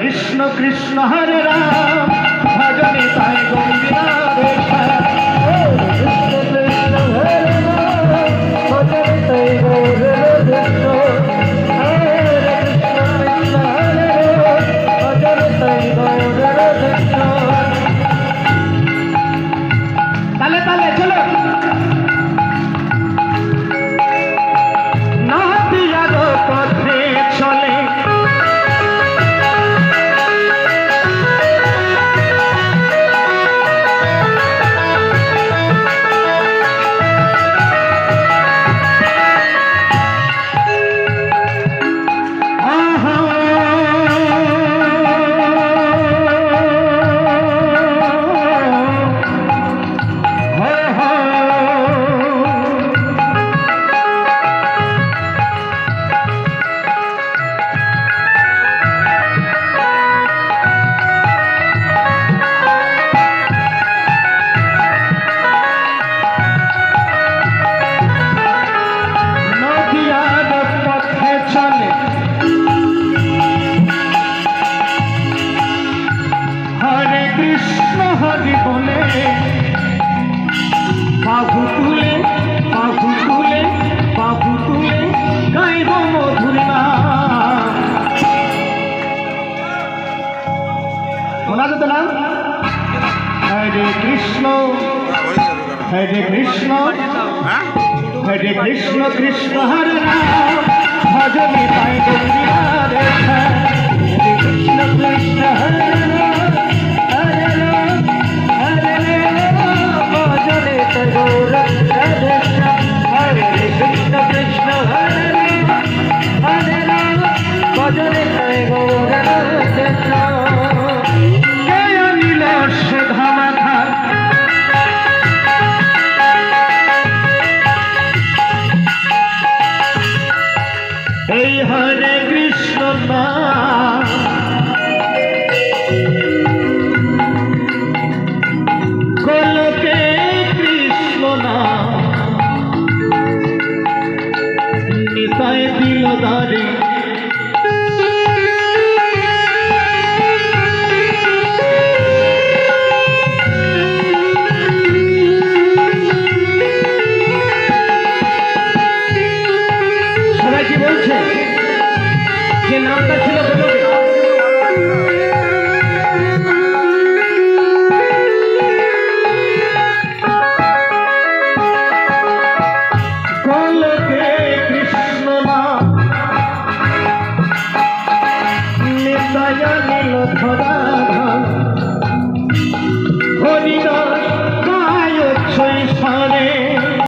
কৃষ্ণ কৃষ্ণ হরে রাম ভজনে তাই গৌরীরা বাহু তুলে বাহু তুলে বাহু তুলে গাইব মধুর নাম। শোনা যেত না? হরে কৃষ্ণ হরে কৃষ্ণ হরে কৃষ্ণ কৃষ্ণ হরে রাম ভজনে তাই গৌরীরা রেখা। হরে কৃষ্ণ কৃষ্ণ হরে রাম হরে রাম হরে রাম ভজনে তাই গৌরীরা রেখা। হরে কৃষ্ণ কৃষ্ণ হরে রাম হরে রাম ভজনে তাই গৌরীরা রেখা। জয় নীল ধামাখা এই হরে কৃষ্ণ নাম গোলকে কৃষ্ণ নাম নিতাই দিল দারে। সবাই কি বলছে যে নামটা ছিল গোলকে কৃষ্ণ নাম নিতাই নীল ধরা।